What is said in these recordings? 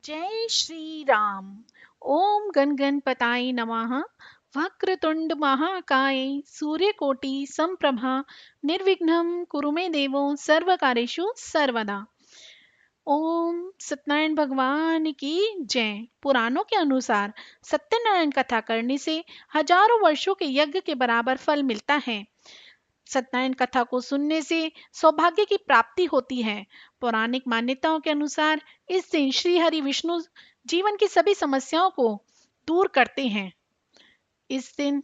जय श्री राम। ओम गण गणपताय नमः। वक्रतुंड महाकाय सूर्यकोटि समप्रभा निर्विघ्नं कुरु मे देवो सर्वकार्येषु सर्वदा। ओम सत्यनारायण भगवान की जय। पुराणों के अनुसार सत्यनारायण कथा करने से हजारों वर्षों के यज्ञ के बराबर फल मिलता है। सत्यनारायण कथा को सुनने से सौभाग्य की प्राप्ति होती है। पौराणिक मान्यताओं के अनुसार इस दिन श्री हरि विष्णु जीवन की सभी समस्याओं को दूर करते हैं। इस दिन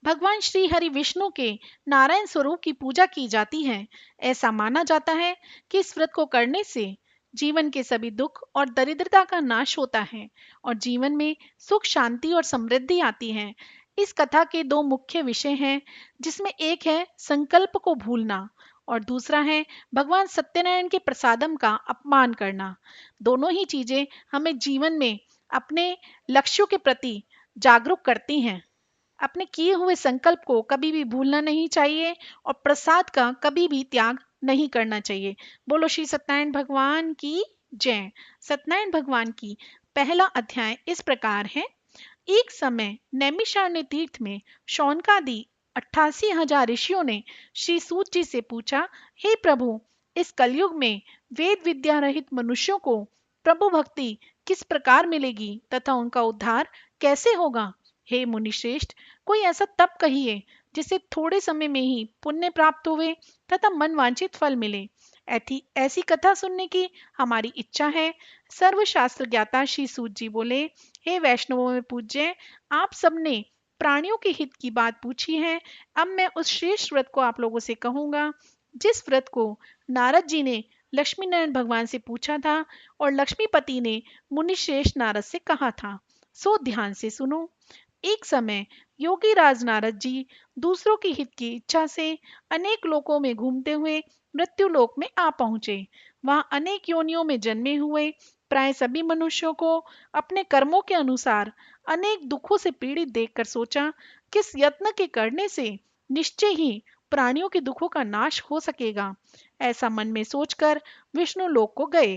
भगवान श्री हरि विष्णु के नारायण स्वरूप की पूजा की जाती है। ऐसा माना जाता है कि इस व्रत को करने से जीवन के सभी दुख और दरिद्रता का नाश होता है और जीवन में सुख शांति और समृद्धि आती है। इस कथा के दो मुख्य विषय हैं, जिसमें एक है संकल्प को भूलना और दूसरा है भगवान सत्यनारायण के प्रसादम का अपमान करना। दोनों ही चीजें हमें जीवन में अपने लक्ष्यों के प्रति जागरूक करती हैं। अपने किए हुए संकल्प को कभी भी भूलना नहीं चाहिए और प्रसाद का कभी भी त्याग नहीं करना चाहिए। बोलो श्री सत्यनारायण भगवान की जय। सत्यनारायण भगवान की पहला अध्याय इस प्रकार है। एक समय नैमिषारण्य तीर्थ में शौनकादि 88,000 ऋषियों ने श्री सूत जी से पूछा, हे प्रभु, इस कलयुग में वेद विद्या रहित मनुष्यों को प्रभु भक्ति किस प्रकार मिलेगी तथा उनका उद्धार कैसे होगा। हे मुनिश्रेष्ठ, कोई ऐसा तप कहिए जिससे थोड़े समय में ही पुण्य प्राप्त हुए तथा मनवांछित फल मिले। ऐसी कथा सुनने की हमारी इच्छा है। सर्वशास्त्र ज्ञाता श्री सूत जी बोले, हे वैष्णवों में पूज्य, आप सबने प्राणियों के हित की बात पूछी है। अब मैं उस श्रेष्ठ व्रत को आप लोगों से कहूंगा, जिस व्रत को नारद जी ने लक्ष्मी नारायण भगवान से पूछा था और लक्ष्मीपति ने मुनिश्रेष्ठ नारद से कहा था। सो ध्यान से सुनो। एक समय योगी राज नारद जी दूसरों के हित की इच्छा से अनेक लोकों में घूमते हुए मृत्यु लोक में आ पहुंचे। वहां अनेक योनियों में जन्मे हुए प्राय सभी मनुष्यों को अपने कर्मों के अनुसार अनेक दुखों से पीड़ित देखकर सोचा, किस यत्न के करने से निश्चय ही प्राणियों के दुखों का नाश हो सकेगा। ऐसा मन में सोचकर विष्णु लोक को गए।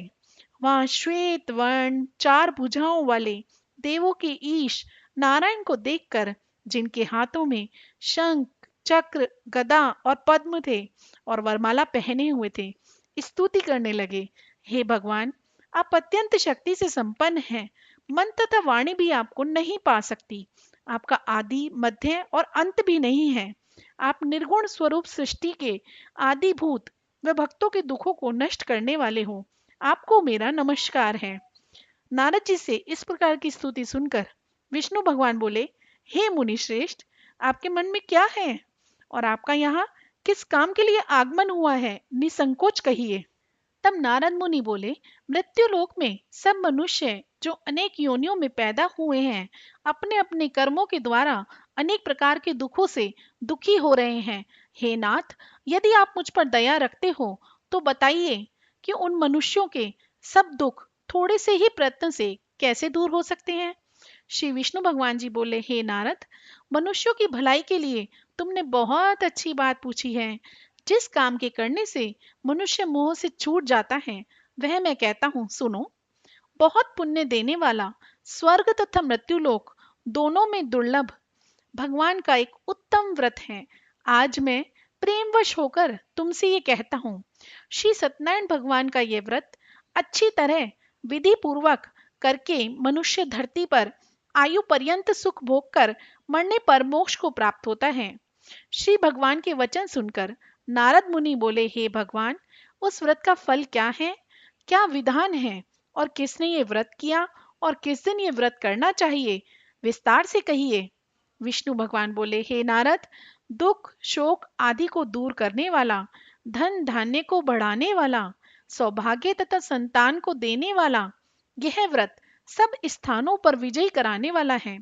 वहां श्वेत वर्ण 4 भुजाओं वाले देवों के ईश नारायण को देखकर, जिनके हाथों में शंख चक्र गदा और पद्म थे और वरमाला पहने हुए थे, स्तुति करने लगे। हे भगवान, आप अत्यंत शक्ति से संपन्न हैं। मन तथा वाणी भी आपको नहीं पा सकती। आपका आदि मध्य और अंत भी नहीं है। आप निर्गुण स्वरूप सृष्टि के आदिभूत व भक्तों के दुखों को नष्ट करने वाले हो। आपको मेरा नमस्कार है। नारद जी से इस प्रकार की स्तुति सुनकर विष्णु भगवान बोले, हे मुनि श्रेष्ठ, आपके मन में क्या है और आपका यहाँ किस काम के लिए आगमन हुआ है, निसंकोच कहिए। तब नारद मुनि बोले, मृत्यु लोक में सब मनुष्य जो अनेक योनियों में पैदा हुए हैं, अपने अपने कर्मों के द्वारा अनेक प्रकार के दुखों से दुखी हो रहे हैं। हे नाथ, यदि आप मुझ पर दया रखते हो तो बताइए कि उन मनुष्यों के सब दुख थोड़े से ही प्रयत्न से कैसे दूर हो सकते हैं। श्री विष्णु भगवान जी बोले, हे नारद, मनुष्यों की भलाई के लिए तुमने बहुत अच्छी बात पूछी है। जिस काम के करने से मनुष्य मोह से छूट जाता है, वह मैं कहता हूँ, सुनो। बहुत पुण्य देने वाला स्वर्ग तथा मृत्युलोक दोनों में दुर्लभ भगवान का एक उत्तम व्रत है। आज मैं प्रेमवश होकर तुमसे ये कहता हूँ, श्री सत्यनारायण भगवान का ये व्रत अच्छी तरह विधि पूर्वक करके मनुष्य धरती पर आयु पर्यंत सुख भोग कर मरने पर मोक्ष को प्राप्त होता है। श्री भगवान के वचन सुनकर नारद मुनि बोले, हे भगवान, उस व्रत का फल क्या है, क्या विधान है और किसने ये व्रत किया और किस दिन ये व्रत करना चाहिए, विस्तार से कहिए। विष्णु भगवान बोले, हे नारद, दुख शोक आदि को दूर करने वाला, धन धान्य को बढ़ाने वाला, सौभाग्य तथा संतान को देने वाला यह व्रत सब स्थानों पर विजयी कराने वाला है।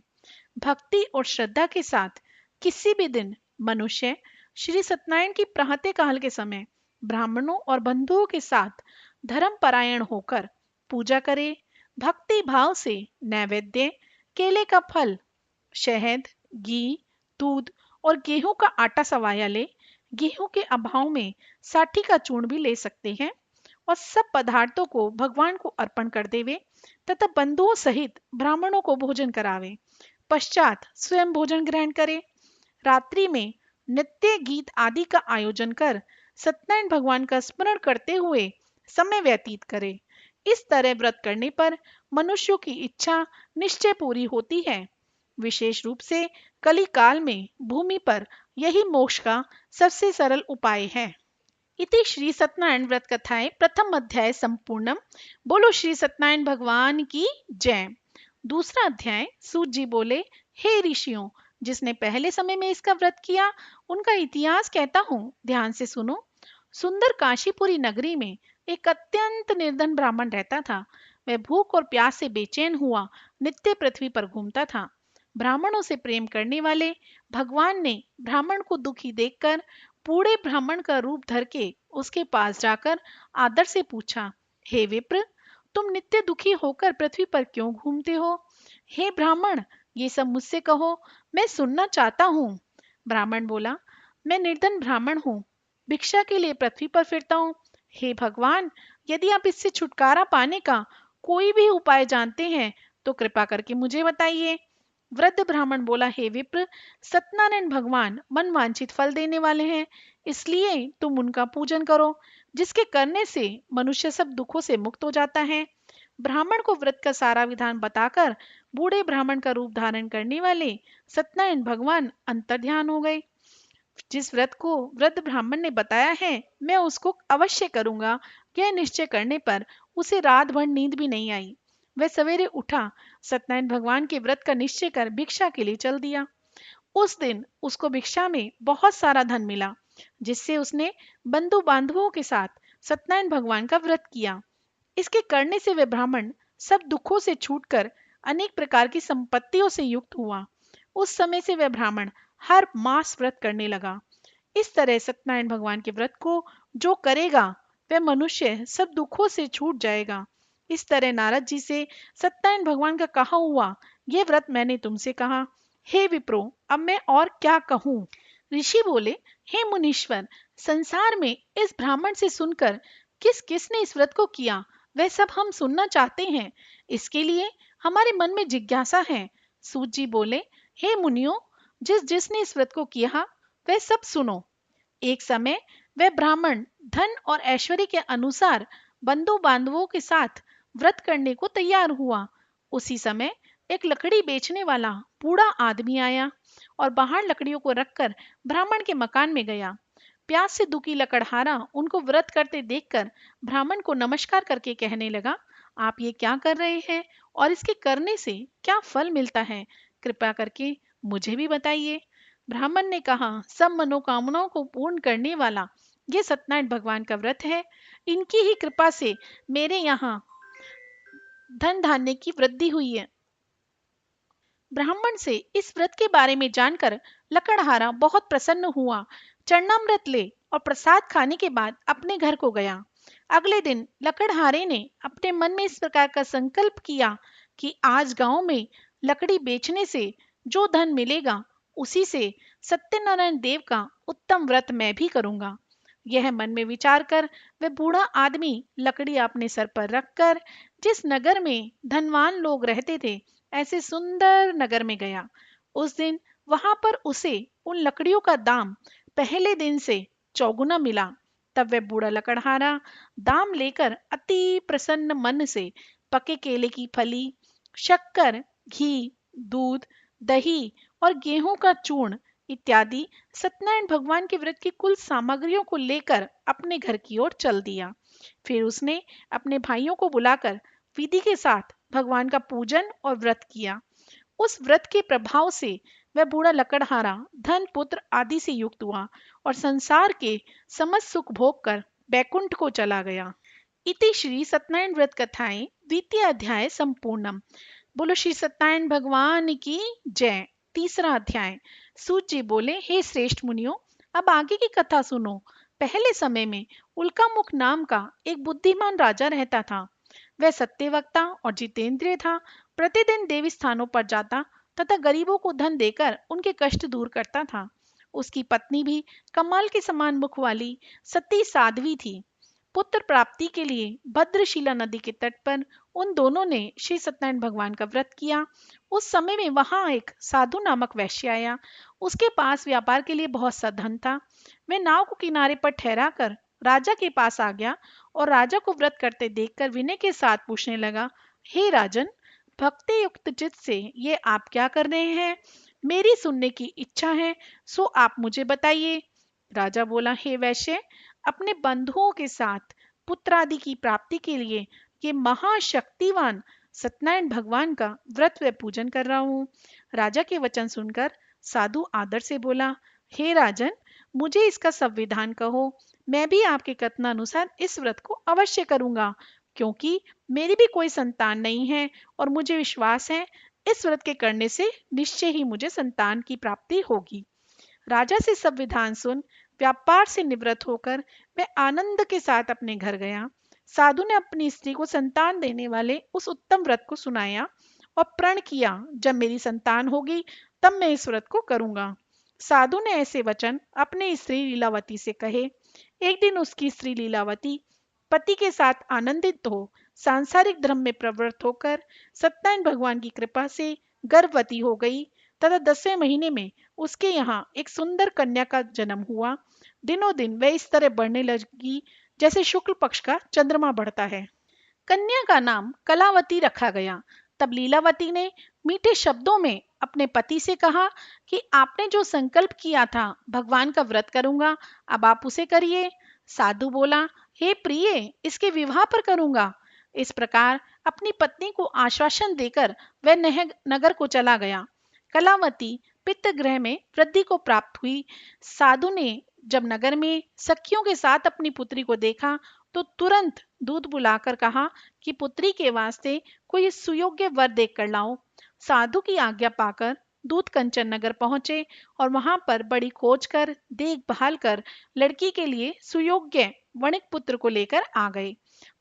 भक्ति और श्रद्धा के साथ किसी भी दिन मनुष्य श्री सत्यनारायण की प्रातः काल के समय ब्राह्मणों और बंधुओं के साथ धर्म परायण होकर पूजा करे। भक्ति भाव से नैवेद्य, केले का फल, शहद, घी, दूध और गेहूं का आटा सवाया ले। गेहूं के अभाव में साठी का चूर्ण भी ले सकते हैं। और सब पदार्थों को भगवान को अर्पण कर देवे तथा बंधुओं सहित ब्राह्मणों को भोजन करावे। पश्चात स्वयं भोजन ग्रहण करे। रात्रि में नृत्य गीत आदि का आयोजन कर सत्यनारायण भगवान का स्मरण करते हुए समय व्यतीत करे। इस तरह व्रत करने पर मनुष्यों की इच्छा निश्चय पूरी होती है। विशेष रूप से कली काल में भूमि पर यही मोक्ष का सबसे सरल उपाय है। इति श्री सत्यनारायण व्रत कथाएं प्रथम अध्याय संपूर्णम। बोलो श्री सत्यनारायण भगवान की जय। दूसरा अध्याय सूत जी बोले, हे ऋषियों, जिसने पहले समय में इसका व्रत किया उनका इतिहास कहता हूँ, ध्यान से सुनो। सुंदर काशीपुरी नगरी में एक अत्यंत निर्धन ब्राह्मण रहता था। वह भूख और प्यास से बेचैन हुआ नित्य पृथ्वी पर घूमता था। ब्राह्मणों से प्रेम करने वाले भगवान ने ब्राह्मण को दुखी देखकर बूढ़े ब्राह्मण का रूप धर के उसके पास जाकर आदर से पूछा, हे विप्र, तुम नित्य दुखी होकर पृथ्वी पर क्यों घूमते हो? हे ब्राह्मण, ये सब मुझसे कहो, मैं सुनना चाहता हूँ। ब्राह्मण बोला, मैं निर्धन ब्राह्मण हूँ, भिक्षा के लिए पृथ्वी पर फिरता हूँ। हे भगवान, यदि आप इससे छुटकारा पाने का कोई भी उपाय जानते हैं तो कृपा करके मुझे बताइए। वृद्ध ब्राह्मण बोला, हे विप्र, सत्यनारायण भगवान मन वांछित फल देने वाले हैं, इसलिए तुम उनका पूजन करो, जिसके करने से मनुष्य सब दुखों से मुक्त हो जाता है। ब्राह्मण को व्रत का सारा विधान बताकर बूढ़े ब्राह्मण का रूप धारण करने वाले सत्यनारायण भगवान अंतर्ध्यान हो गए। जिस व्रत को वृद्ध ब्राह्मण ने बताया है मैं उसको अवश्य करूंगा, यह निश्चय करने पर उसे रात भर नींद भी नहीं आई। वह सवेरे उठा, सत्यनारायण भगवान के व्रत का निश्चय कर भिक्षा के लिए चल दिया। उस दिन उसको भिक्षा में बहुत सारा धन मिला, जिससे उसने बंधु बांधवों के साथ सत्यनारायण भगवान का व्रत किया। इसके करने से वह ब्राह्मण सब दुखों से छूटकर अनेक प्रकार की संपत्तियों से युक्त हुआ। उस समय से वह ब्राह्मण हर मास व्रत करने लगा। इस तरह सत्यनारायण भगवान के व्रत को जो करेगा वह मनुष्य सब दुखों से छूट जाएगा। इस तरह नारद जी से सत्यनारायण भगवान का कहा हुआ यह व्रत मैंने तुमसे कहा। हे विप्रो, अब मैं और क्या कहूँ? ऋषि बोले, हे मुनीश्वर, संसार में इस ब्राह्मण से सुनकर किस किसने इस व्रत को किया वह सब हम सुनना चाहते हैं। इसके लिए हमारे मन में जिज्ञासा है। सूत जी बोले, हे मुनियों, जिस जिसने इस व्रत को किया वह सब सुनो। एक समय वह ब्राह्मण धन और ऐश्वर्य के अनुसार बंधु बांधवों के साथ व्रत करने को तैयार हुआ। उसी समय एक लकड़ी बेचने वाला बूढ़ा आदमी आया और बाहर लकड़ियों को रखकर ब्राह्मण के मकान में गया। प्यास से दुखी लकड़हारा उनको व्रत करते देखकर ब्राह्मण को नमस्कार करके कहने लगा, आप ये क्या कर रहे हैं और इसके करने से क्या फल मिलता है? कृपया करके मुझे भी बताइए। ब्राह्मण ने कहा, सब मनोकामनाओं को पूर्ण करने वाला ये सत्यनारायण भगवान का व्रत है। इनकी ही कृपा से मेरे यहाँ धन धान्य की वृद्धि हुई है। ब्राह्मण से इस व्रत के बारे में जानकर लकड़हारा बहुत प्रसन्न हुआ। चरणामृत ले और प्रसाद खाने के बाद अपने घर को गया। अगले दिन लकड़हारे ने अपने मन में इस प्रकार का संकल्प किया कि आज गांव में लकड़ी बेचने से जो धन मिलेगा उसी से सत्यनारायण देव का उत्तम व्रत मैं भी करूंगा। यह मन में विचार कर वह बूढ़ा आदमी लकड़ी अपने सर पर रखकर जिस नगर में धनवान लोग रहते थे ऐसे सुंदर नगर में गया। उस दिन वहां पर उसे उन लकड़ियों का दाम पहले दिन से चौगुना मिला। तब वह बूढ़ा लकड़हारा दाम लेकर अति प्रसन्न मन से पके केले की फली, शक्कर, घी, दूध, दही और गेहूं का चूर्ण इत्यादि सत्यनारायण भगवान के व्रत की कुल सामग्रियों को लेकर अपने घर की ओर चल दिया। फिर उसने अपने भाइयों को बुलाकर विधि के साथ भगवान का पूजन और व्रत किया। उस व्रत के प्रभाव से वह बूढ़ा लकड़हारा धन पुत्र आदि से युक्त हुआ और संसार के समस्त सुख भोग कर बैकुंठ को चला गया। इति श्री सत्यनारायण व्रत कथाएं द्वितीय अध्याय संपूर्णम। बोलो श्री सत्यनारायण भगवान की जय। तीसरा अध्याय। सूत जी बोले, हे श्रेष्ठ मुनियों, अब आगे की कथा सुनो। पहले समय में उल्कामुख नाम का एक बुद्धिमान राजा रहता था। वह सत्यवक्ता और जितेंद्रिय था। प्रतिदिन देवी स्थानों पर जाता तथा गरीबों को धन देकर उनके कष्ट दूर करता था। उसकी पत्नी भी कमाल के समान मुख वाली सती साध्वी थी। पुत्र प्राप्ति के लिए भद्रशिला नदी के तट पर उन दोनों ने श्री सत्यनारायण भगवान का व्रत किया। उस समय में वहां एक साधु नामक वैश्य आया। उसके पास व्यापार के लिए बहुत सा धन था। वह नाव को किनारे पर ठहरा कर राजा के पास आ गया और राजा को व्रत करते देखकर विनय के साथ पूछने लगा, हे राजन, भक्ति युक्त चित्त से ये आप क्या कर रहे हैं? मेरी सुनने की इच्छा है, सो आप मुझे बताइए। राजा बोला, हे वैश्य, अपने बंधुओं के साथ पुत्र आदि की प्राप्ति के लिए ये महाशक्तिवान सत्यनारायण भगवान का व्रत व पूजन कर रहा हूँ। राजा के वचन सुनकर साधु आदर से बोला, हे राजन, मुझे इसका संविधान कहो। मैं भी आपके कथनानुसार इस व्रत को अवश्य करूंगा, क्योंकि मेरी भी कोई संतान नहीं है और मुझे विश्वास है इस व्रत के करने से निश्चय ही मुझे संतान की प्राप्ति होगी। राजा से सब विधान सुन व्यापार से निवृत्त होकर वह आनंद के साथ अपने घर गया। साधु ने अपनी स्त्री को संतान देने वाले उस उत्तम व्रत को सुनाया और प्रण किया, जब मेरी संतान होगी तब मैं इस व्रत को करूंगा। साधु ने ऐसे वचन अपनी स्त्री लीलावती से कहे। एक दिन उसकी स्त्री लीलावती पति के साथ आनंदित हो सांसारिक धर्म में प्रवृत्त होकर सत्यनारायण भगवान की कृपा से गर्भवती हो गई तथा 10वें महीने में उसके यहाँ एक सुंदर कन्या का जन्म हुआ। दिनों दिन वह इस तरह बढ़ने लगी जैसे शुक्ल पक्ष का चंद्रमा बढ़ता है। कन्या का नाम कलावती रखा गया। तब लीलावती ने मीठे शब्दों में अपने पति से कहा कि आपने जो संकल्प किया था भगवान का व्रत करूंगा, अब आप उसे करिए। साधु बोला, हे प्रिय, इसके विवाह पर करूंगा। इस प्रकार अपनी पत्नी को आश्वासन देकर वह नगर को चला गया। कलावती पित्त ग्रह में वृद्धि को प्राप्त हुई। साधु ने जब नगर में सखियों के साथ अपनी पुत्री को देखा तो तुरंत दूत बुलाकर कहा कि पुत्री के वास्ते कोई सुयोग्य वर देख कर लाओ। साधु की आज्ञा पाकर दूत कंचन नगर पहुंचे और वहां पर बड़ी खोज कर देखभाल कर लड़की के लिए सुयोग्य वणिक पुत्र को लेकर आ गए।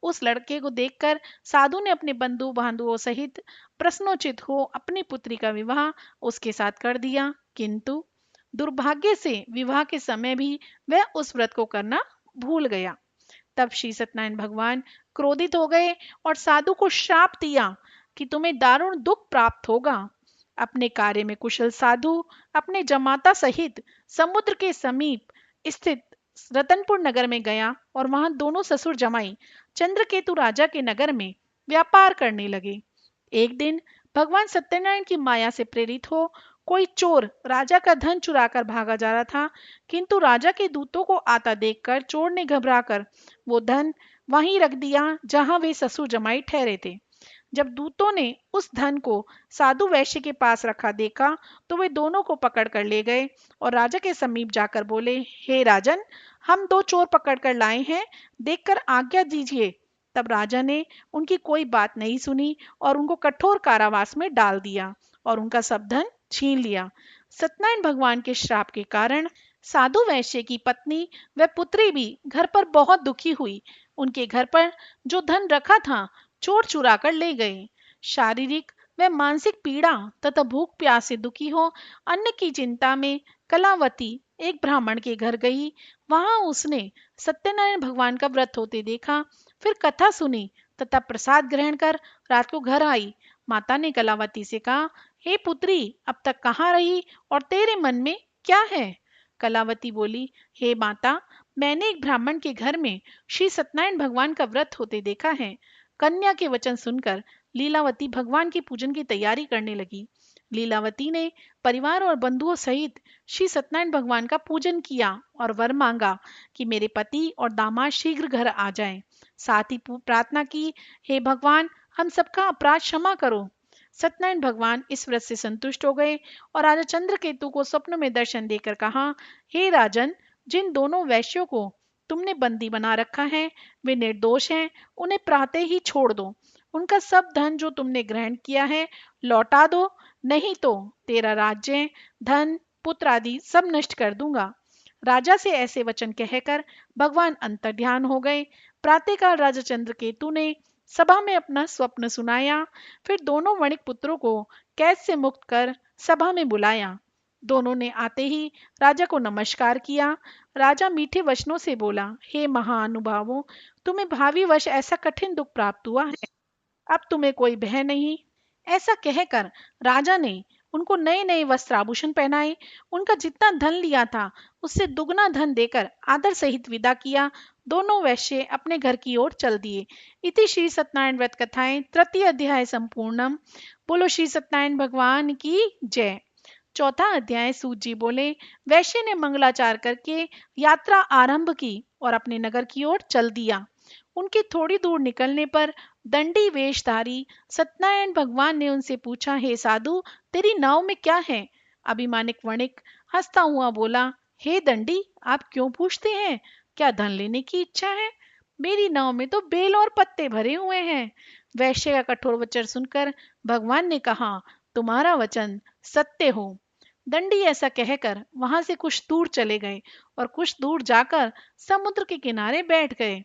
उस लड़के को देखकर साधु ने अपने बंधु बांधुओं सहित प्रश्नोचित हो अपनी पुत्री का विवाह उसके साथ कर दिया, किंतु दुर्भाग्य से विवाह के समय भी वह उस व्रत को करना भूल गया। तब श्री सत्यनारायण भगवान क्रोधित हो गए और साधु को श्राप दिया कि तुम्हें दारुण दुख प्राप्त होगा। अपने कार्य में कुशल साधु अपने जमाता सहित समुद्र के समीप स्थित रतनपुर नगर में गया और वहां दोनों ससुर जमाई चंद्रकेतु राजा के नगर में व्यापार करने लगे। एक दिन भगवान सत्यनारायण की माया से प्रेरित हो कोई चोर राजा का धन चुराकर भागा जा रहा था, किंतु राजा के दूतों को आता देखकर चोर ने घबराकर वो धन वहीं रख दिया जहां वे ससुर जमाई ठहरे थे। जब दूतों ने उस धन को साधु वैश्य के पास रखा देखा तो वे दोनों को पकड़ कर ले गए और राजा के समीप जाकर बोले, हे राजन, हम दो चोर पकड़ कर लाए हैं, देखकर आज्ञा दीजिए। तब राजा ने उनकी कोई बात नहीं सुनी और उनको कठोर कारावास में डाल दिया और उनका सब धन छीन लिया। सत्यनारायण भगवान के श्राप के कारण साधु वैश्य की पत्नी व पुत्री भी घर पर बहुत दुखी हुई। उनके घर पर जो धन रखा था चोर चुरा कर ले गए। शारीरिक व मानसिक पीड़ा तथा भूख प्यास से दुखी हो अन्न की चिंता में कलावती एक ब्राह्मण के घर गई। वहां उसने सत्यनारायण भगवान का व्रत होते देखा, फिर कथा सुनी तथा प्रसाद ग्रहण कर रात को घर आई। माता ने कलावती से कहा, हे पुत्री, अब तक कहाँ रही और तेरे मन में क्या है? कलावती बोली, हे माता, मैंने एक ब्राह्मण के घर में श्री सत्यनारायण भगवान का व्रत होते देखा है। कन्या के वचन सुनकर लीलावती भगवान के पूजन की तैयारी करने लगी। लीलावती ने परिवार और बंधुओं सहित श्री सत्यनारायण भगवान का पूजन किया और वर मांगा कि मेरे पति और दामाद शीघ्र घर आ जाएं। साथ ही प्रार्थना की, हे भगवान, हम सबका अपराध क्षमा करो। सत्यनारायण भगवान इस व्रत से संतुष्ट हो गए और राजा चंद्रकेतु को स्वप्न में दर्शन देकर कहा, हे राजन, जिन दोनों वैश्यों को तुमने बंदी बना रखा है वे निर्दोष हैं, उन्हें प्रातः ही छोड़ दो। उनका सब धन जो तुमने ग्रहण किया है लौटा दो, नहीं तो तेरा राज्य, धन, पुत्र आदि सब नष्ट कर दूंगा। राजा से ऐसे वचन कहकर भगवान अंतर्ध्यान हो गए। प्रातःकाल राजा चंद्रकेतु ने सभा में अपना स्वप्न सुनाया, फिर दोनों वणिक पुत्रों को कैद से मुक्त कर सभा में बुलाया। दोनों ने आते ही राजा को नमस्कार किया। राजा मीठे वचनों से बोला, हे महानुभावों, तुम्हें भावी वर्ष ऐसा कठिन दुख प्राप्त हुआ है, अब तुम्हें कोई भय नहीं। ऐसा कहकर राजा ने उनको नए नए वस्त्र आभूषण पहनाए, उनका जितना धन लिया था उससे दुगना धन देकर आदर सहित विदा किया। दोनों वैश्य अपने घर की ओर चल दिए। इति श्री सत्यनारायण व्रत कथाएं तृतीय अध्याय संपूर्णम। बोलो श्री सत्यनारायण भगवान की जय। चौथा अध्याय। सूत जी बोले, वैश्य ने मंगलाचार करके यात्रा आरंभ की और अपने नगर की ओर चल दिया। उनके थोड़ी दूर निकलने पर दंडी वेशधारी सत्यनारायण भगवान ने उनसे पूछा, हे साधु, तेरी नाव में क्या है? अभिमानिक वणिक हंसता हुआ बोला, हे दंडी, आप क्यों पूछते हैं? क्या धन लेने की इच्छा है? मेरी नाव में तो बेल और पत्ते भरे हुए हैं। वैश्य का कठोर वचन सुनकर भगवान ने कहा, तुम्हारा वचन सत्य हो। दंडी ऐसा कहकर वहां से कुछ दूर चले गए और कुछ दूर जाकर समुद्र के किनारे बैठ गए।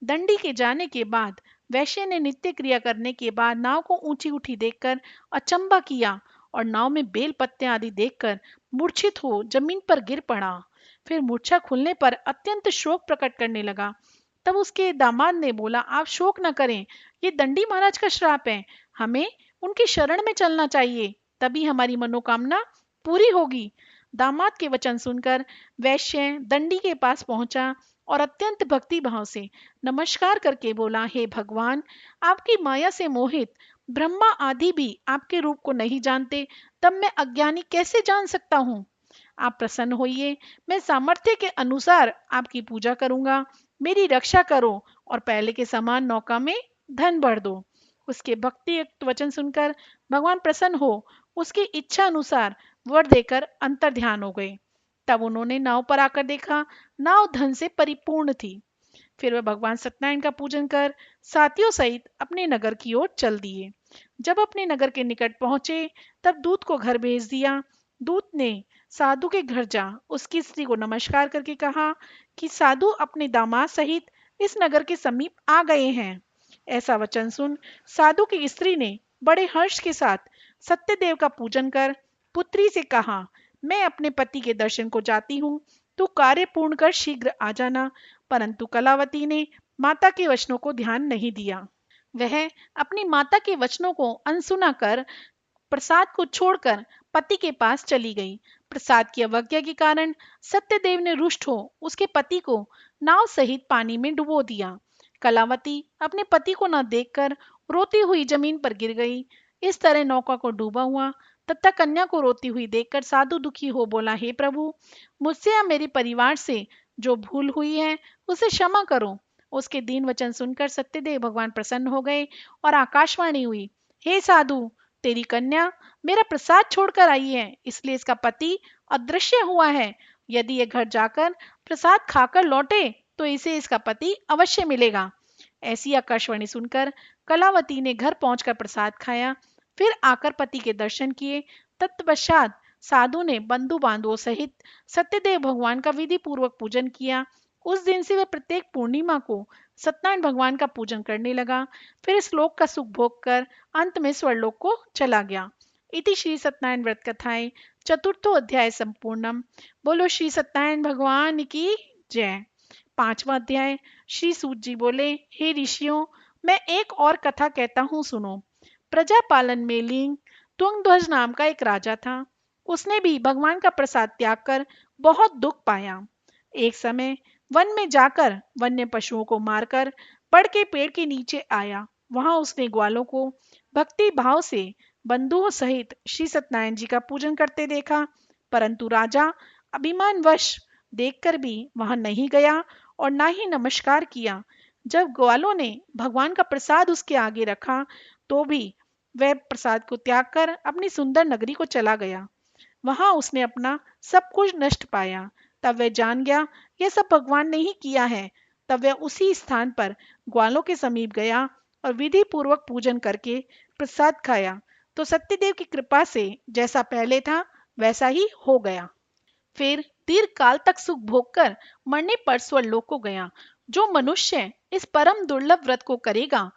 दंडी के जाने के बाद वैश्य ने नित्य क्रिया करने के बाद नाव को ऊंची उठी देखकर अचंबा किया और नाव में बेल पत्ते आदि देखकर मूर्छित हो जमीन पर गिर पड़ा। फिर मूर्छा खुलने पर अत्यंत शोक प्रकट करने लगा। तब उसके दामाद ने बोला, आप शोक न करें, ये दंडी महाराज का श्राप है, हमें उनकी शरण में चलना चाहिए, तभी हमारी मनोकामना पूरी होगी। दामाद के वचन सुनकर वैश्य दंडी के पास पहुंचा और अत्यंत भक्ति भाव से नमस्कार करके बोला, हे भगवान, आपकी माया से मोहित ब्रह्मा आदि भी आपके रूप को नहीं जानते, तब मैं अज्ञानी कैसे जान सकता हूँ। आप प्रसन्न होइए, मैं सामर्थ्य के अनुसार आपकी पूजा करूंगा, मेरी रक्षा करो और पहले के समान नौका में धन भर दो। उसके भक्ति युक्त वचन सुनकर भगवान प्रसन्न हो उसकी इच्छा अनुसार वर देकर अंतर ध्यान हो गए। तब उन्होंने नाव पर आकर देखा, नाव धन से परिपूर्ण थी। फिर वह भगवान सत्यनारायण का पूजन कर साथियों सहित अपने नगर की ओर चल दिए। जब अपने नगर के निकट पहुंचे तब दूत को घर भेज दिया। दूत ने साधु के घर जा उसकी स्त्री को नमस्कार करके कहा कि साधु अपने दामाद सहित इस नगर के समीप आ गए हैं। ऐसा वचन सुन साधु की स्त्री ने बड़े हर्ष के साथ सत्यदेव का पूजन कर पुत्री से कहा, मैं अपने पति के दर्शन को जाती हूँ, तू कार्य पूर्ण कर शीघ्र आ जाना। परंतु कलावती ने माता के वचनों को ध्यान नहीं दिया। वह अपनी माता के वचनों को अनसुना कर प्रसाद को छोड़कर पति के पास चली गई। प्रसाद की अवज्ञा के कारण सत्यदेव ने रुष्ट हो उसके पति को नाव सहित पानी में डुबो दिया। कलावती अपने पति को न देखकर रोती हुई जमीन पर गिर गई। इस तरह नौका को डूबा हुआ तथा कन्या को रोती हुई देखकर साधु दुखी हो बोला, हे प्रभु, मुझसे या मेरे परिवार से जो भूल हुई है उसे क्षमा करो। उसके दीन वचन सुनकर सत्यदेव भगवान प्रसन्न हो गए और आकाशवाणी हुई, हे साधु, तेरी कन्या मेरा प्रसाद छोड़कर आई है, इसलिए इसका पति अदृश्य हुआ है। यदि ये घर जाकर प्रसाद खाकर लौटे तो इसे इसका पति अवश्य मिलेगा। ऐसी आकाशवाणी सुनकर कलावती ने घर पहुंचकर प्रसाद खाया, फिर आकर पति के दर्शन किए। तत्पश्चात साधु ने बंधु बांधवों सहित सत्यदेव भगवान का विधि पूर्वक पूजन किया। उस दिन से वह प्रत्येक पूर्णिमा को सत्यनारायण भगवान का पूजन करने लगा। फिर इस लोक का सुख भोग कर अंत में स्वर्लोक को चला गया। इति श्री सत्यनारायण व्रत कथाएं चतुर्थो अध्याय संपूर्णम। बोलो श्री सत्यनारायण भगवान की जय। पांचवा अध्याय। श्री सूत जी बोले, हे ऋषियों, मैं एक और कथा कहता हूँ, सुनो। प्रजा पालन में लीन तुंगध्वज नाम का एक राजा था। उसने भी भगवान का प्रसाद त्याग कर बहुत दुख पाया। एक समय वन में जाकर वन्य पशुओं को मारकर बड़ के पेड़ के नीचे आया। वहां उसने ग्वालों को भक्ति भाव से बंधुओं सहित श्री सत्यनारायण जी का पूजन करते देखा। परंतु राजा अभिमानवश देखकर भी वहां नहीं गया और ना ही नमस्कार किया। जब ग्वालों ने भगवान का प्रसाद उसके आगे रखा तो भी वह प्रसाद को त्याग कर अपनी सुंदर नगरी को चला गया। वहां उसने अपना सब कुछ नष्ट पाया। तब वह जान गया यह सब भगवान ने ही किया है। तब वह उसी स्थान पर ग्वालों के समीप गया और विधि पूर्वक पूजन करके प्रसाद खाया तो सत्यदेव की कृपा से जैसा पहले था वैसा ही हो गया। फिर दीर्घ काल तक सुख भोग कर मरने पर स्वर्लोक को गया। जो मनुष्य इस परम दुर्लभ व्रत को करेगा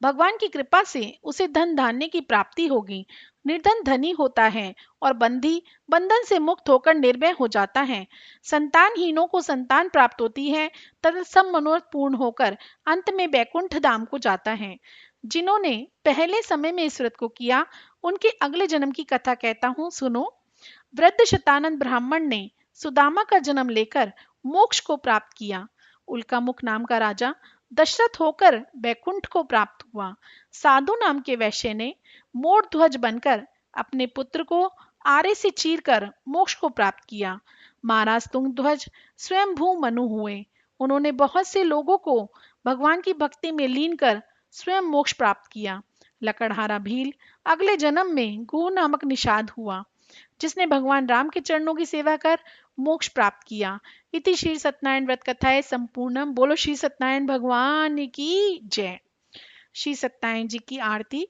भगवान की कृपा से उसे धन धान्य की प्राप्ति होगी। निर्धन धनी होता है और बंदी बंधन से मुक्त होकर निर्भय हो जाता है। संतानहीनों को संतान प्राप्त होती है तथा सब मनोरथ पूर्ण होकर अंत में बैकुंठ धाम को जाता है। जिन्होंने पहले समय में इस व्रत को किया, उनके अगले जन्म की कथा कहता हूँ, सुनो। वृद्ध शतानंद ब्राह्मण ने सुदामा का जन्म लेकर मोक्ष को प्राप्त किया। उल्कामुख नाम का राजा दशरथ होकर बैकुंठ को प्राप्त हुआ। साधु नाम के वैश्य ने मोर ध्वज बनकर अपने पुत्र को आरे से चीरकर मोक्ष को प्राप्त किया। महाराज तुंगध्वज स्वयं भू मनु हुए। उन्होंने बहुत से लोगों को भगवान की भक्ति में लीन कर स्वयं मोक्ष प्राप्त किया। लकड़हारा भील अगले जन्म में गु नामक निषाद हुआ, जिसने भगवान राम के चरणों की सेवा कर मोक्ष प्राप्त किया। इति श्री सत्यनारायण व्रत कथाएं संपूर्णम। बोलो श्री सत्यनारायण भगवान की जय। श्री सत्यनारायण जी की आरती।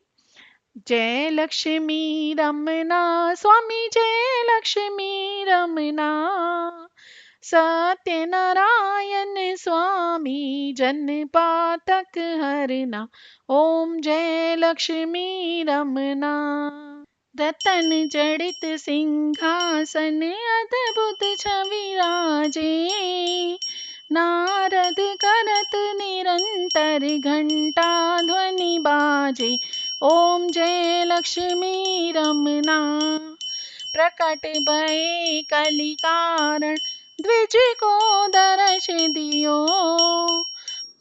जय लक्ष्मी रमना स्वामी, जय लक्ष्मी रमना। सत्यनारायण स्वामी जन पातक हरना। ओम जय लक्ष्मी रमना। रतन जड़ित सिंहासन अद्भुत छवि राजे। नारद करत निरंतर घंटा ध्वनि बाजे। ओम जय लक्ष्मी रमना। प्रकट भये कलि कारण द्विज को दर्श दियो।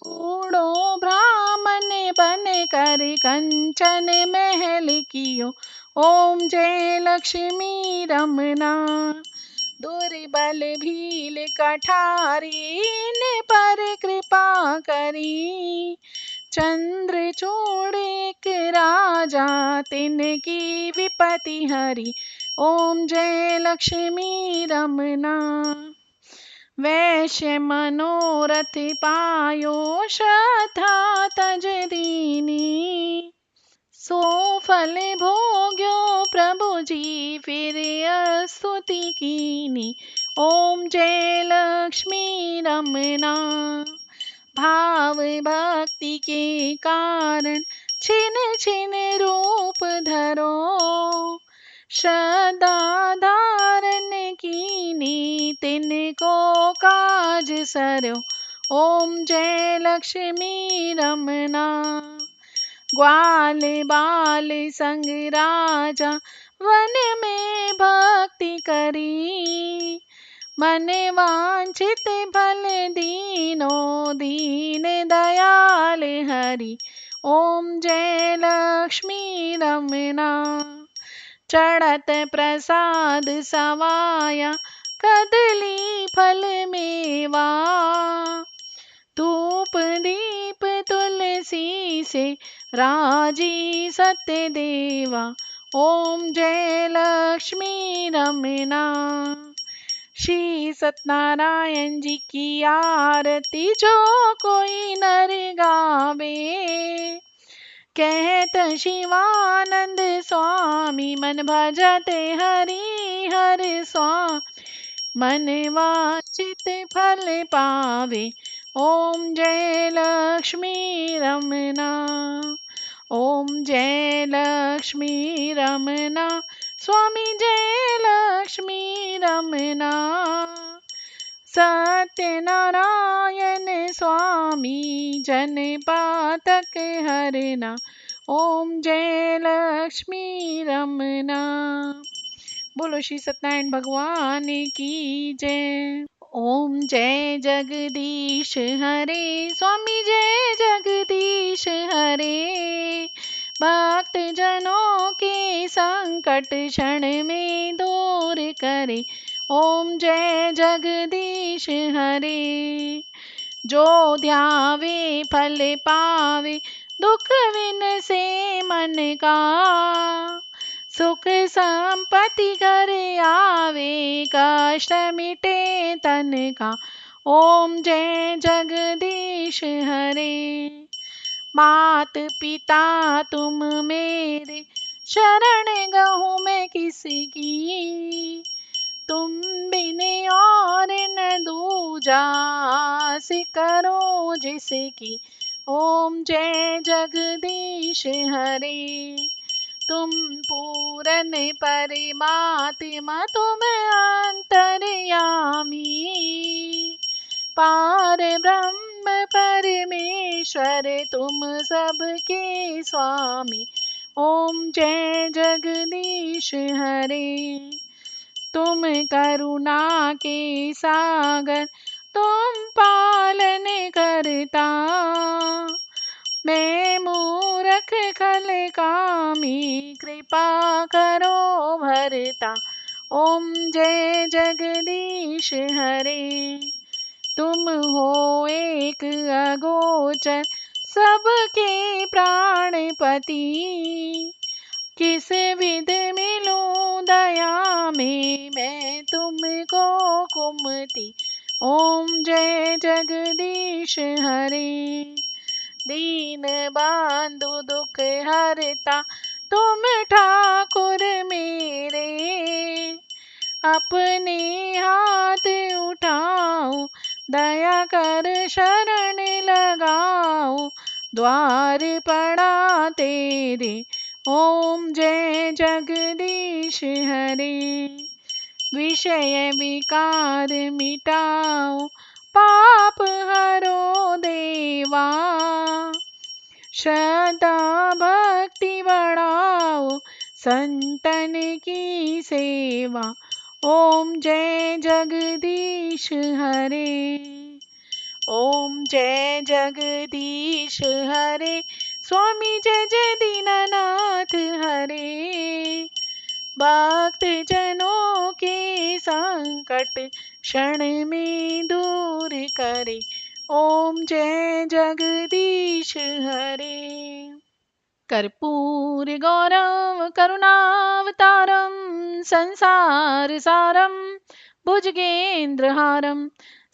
कूड़ो ब्राह्मण बन कर कंचन महल कियो। ओम जय लक्ष्मी रमना। दुर्बल भील कठारी ने पर कृपा करी। चंद्रचूड़ एक राजा तिनकी विपति हरी। ओम जय लक्ष्मी रमना। वैश्य मनोरथ पायो श्रद्धा तज दीनी। सो फल भोग्यो प्रभु जी फिर स्तुति कीनी। ओम जय लक्ष्मी रमना। भाव भक्ति के कारण छिन छिन रूप धरो। श्रद्धा धारण कीनी तिनको काज सरो। ओम जय लक्ष्मी रमना। ग्वाल बाल संग राजा वन में भक्ति करी। मन वांछित फल दीनो दीन दयाल हरि। ओम जय लक्ष्मी रमना। चढ़त प्रसाद सवाया कदली फल मेवा। धूप दीप तुलसी से राजी सत्य देवा। ओम जय लक्ष्मी रमना। श्री सत्यनारायण जी की आरती जो कोई नर गावे। कहत शिवानंद स्वामी मन भजते हरि हर स्वामी। मन वांछित फल पावे। ओम जय लक्ष्मी रमना। ओम जय लक्ष्मी रमना। स्वामी जय लक्ष्मी रमना। सत्यनारायण स्वामी जन पातक हरना। ओम जय लक्ष्मी रमना। बोलो श्री सत्यनारायण भगवान की जय। ओम जय जगदीश हरे स्वामी, जय जगदीश हरे। भक्त जनों के संकट क्षण में दूर करे। ओम जय जगदीश हरे। जो ध्यावे फल पावे, दुख विन से मन का। सुख संपत्ति घर आवे, कष्ट मिटे तन का। ओम जय जगदीश हरे। मात पिता तुम मेरे, शरण गहूँ मैं किसकी। तुम बिन और न दूजा, आस करो जिसकी। ओम जय जगदीश हरे। तुम पूरन परिमात्मा तुम अंतर्यामी, पार ब्रह्म परमेश्वर तुम सबके स्वामी। ओम जय जगदीश हरे। तुम करुणा के सागर तुम पालन करता, मैं मूरख खल कामी कृपा करो भरता। ओम जय जगदीश हरे। तुम हो एक अगोचर सबके प्राणपति, किस विध मिलूं दया में मैं तुमको कुमति। ओम जय जगदीश हरे। दीन बंधु दुख हरता तुम ठाकुर मेरे, अपने हाथ उठाओ दया कर शरण लगाओ, द्वार पड़ा तेरे। ओम जय जगदीश हरे। विषय विकार मिटाओ पाप हरो देवा, श्रद्धा भक्ति बढ़ाओ संतन की सेवा। ओम जय जगदीश हरे। ओम जय जगदीश हरे। स्वामी जय जय दीनानाथ हरे। भक्त जनों के संकट क्षण में दूर करे। ओम जय जगदीश हरे। कर्पूर गौरव करुणावतारम, संसार सारम भुजगेन्द्रहारम,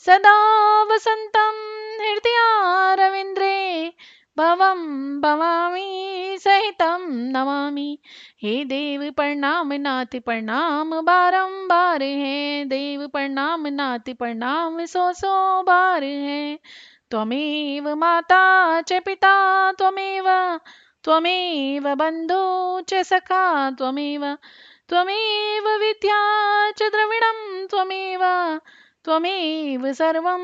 सदा वसंतम हृदयारविंद्रे, भवम भवामी सहितं नमामि। हे देव प्रणाम नाथ प्रणाम बारंबार है, देव प्रणाम नाथ प्रणाम सौ सौ बार है। त्वमेव माता च पिता त्वमेव, त्वमेव बन्धो च सखा त्वमेव, त्वमेव विद्या च द्रविणं त्वमेव, त्वमेव सर्वं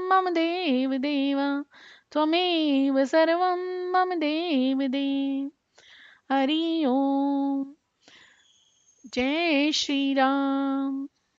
मम देव देव, त्वमेव सर्वं मम देव देव। हरि ओम। जय श्री राम।